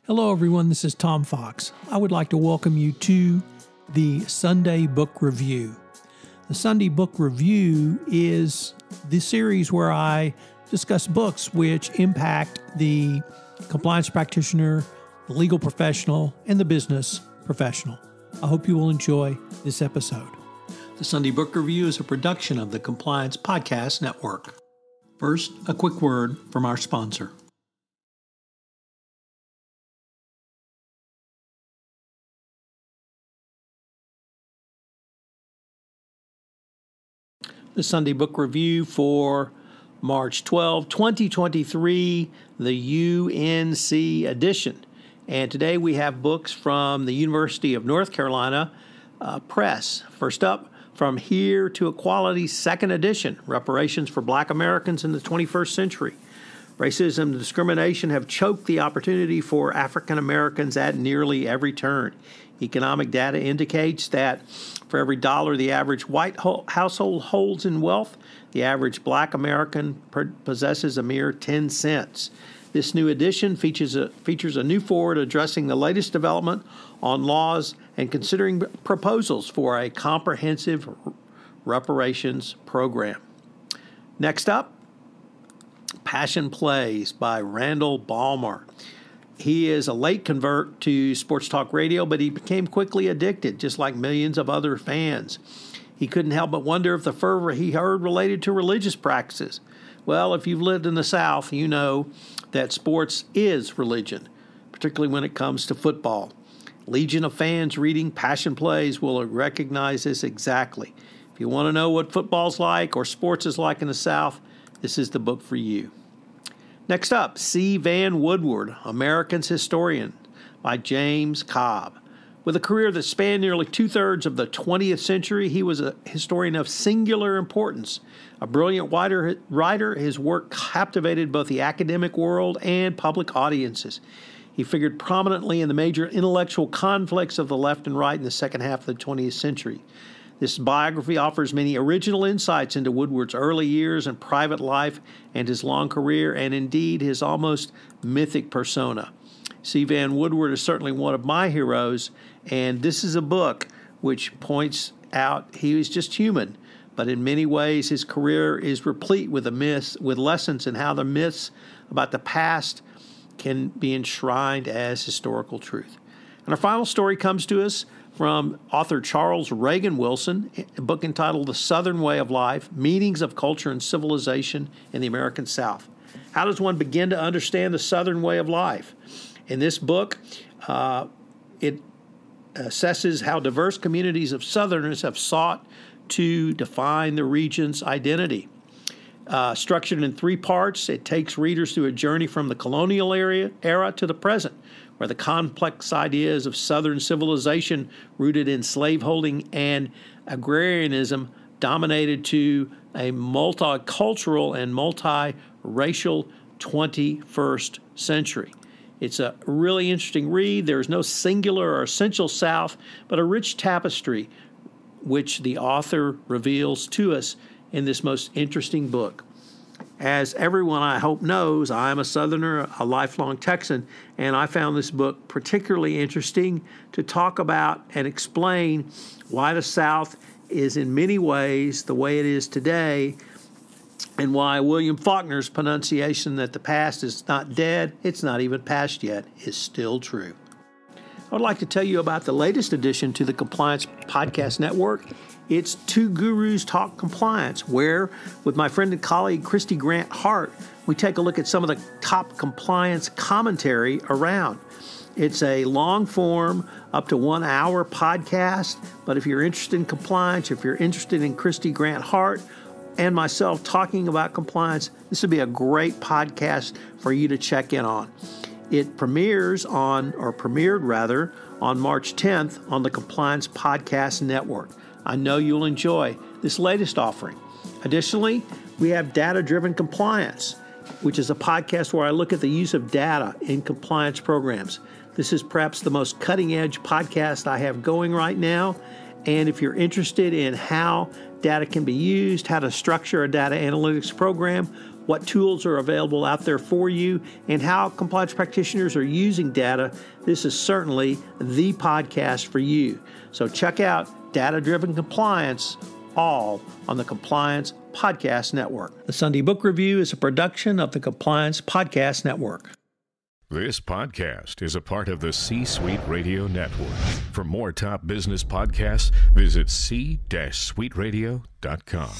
Hello everyone, this is Tom Fox. I would like to welcome you to the Sunday Book Review. The Sunday Book Review is the series where I discuss books which impact the compliance practitioner, the legal professional, and the business professional. I hope you will enjoy this episode. The Sunday Book Review is a production of the Compliance Podcast Network. First, a quick word from our sponsor. The Sunday Book Review for March 12, 2023, the UNC edition. And today we have books from the University of North Carolina Press. First up, From Here to Equality, second edition, Reparations for Black Americans in the 21st Century. Racism and discrimination have choked the opportunity for African Americans at nearly every turn. Economic data indicates that for every dollar the average white household holds in wealth, the average black American possesses a mere 10 cents. This new edition features a new foreword addressing the latest development on laws and considering proposals for a comprehensive reparations program. Next up, Passion Plays by Randall Balmer. He is a late convert to sports talk radio, but he became quickly addicted, just like millions of other fans. He couldn't help but wonder if the fervor he heard related to religious practices. Well, if you've lived in the South, you know that sports is religion, particularly when it comes to football. Legion of fans reading Passion Plays will recognize this exactly. If you want to know what football's like or sports is like in the South, this is the book for you. Next up, C. Vann Woodward, American's Historian, by James Cobb. With a career that spanned nearly two-thirds of the 20th century, he was a historian of singular importance. A brilliant writer, his work captivated both the academic world and public audiences. He figured prominently in the major intellectual conflicts of the left and right in the second half of the 20th century. This biography offers many original insights into Woodward's early years and private life and his long career, and indeed his almost mythic persona. C. Vann Woodward is certainly one of my heroes, and this is a book which points out he was just human, but in many ways his career is replete with lessons in how the myths about the past can be enshrined as historical truth. And our final story comes to us from author Charles Reagan Wilson, a book entitled The Southern Way of Life, Meanings of Culture and Civilization in the American South. How does one begin to understand the Southern way of life? In this book, it assesses how diverse communities of Southerners have sought to define the region's identity. Structured in three parts, it takes readers through a journey from the colonial era to the present, where the complex ideas of Southern civilization rooted in slaveholding and agrarianism dominated to a multicultural and multiracial 21st century. It's a really interesting read. There's no singular or essential South, but a rich tapestry which the author reveals to us in this most interesting book. As everyone I hope knows, I'm a Southerner, a lifelong Texan, and I found this book particularly interesting to talk about and explain why the South is in many ways the way it is today, and why William Faulkner's pronunciation that the past is not dead, it's not even past yet, is still true. I would like to tell you about the latest addition to the Compliance Podcast Network. It's Two Gurus Talk Compliance, where, with my friend and colleague Christy Grant Hart, we take a look at some of the top compliance commentary around. It's a long-form, up to 1 hour podcast, but if you're interested in compliance, if you're interested in Christy Grant Hart and myself talking about compliance, this would be a great podcast for you to check in on. It premiered on March 10th on the Compliance Podcast Network. I know you'll enjoy this latest offering. Additionally, we have Data-Driven Compliance, which is a podcast where I look at the use of data in compliance programs. This is perhaps the most cutting-edge podcast I have going right now. And if you're interested in how data can be used, how to structure a data analytics program, what tools are available out there for you, and how compliance practitioners are using data, this is certainly the podcast for you. So check out Data-Driven Compliance, all on the Compliance Podcast Network. The Sunday Book Review is a production of the Compliance Podcast Network. This podcast is a part of the C-Suite Radio Network. For more top business podcasts, visit c-suiteradio.com.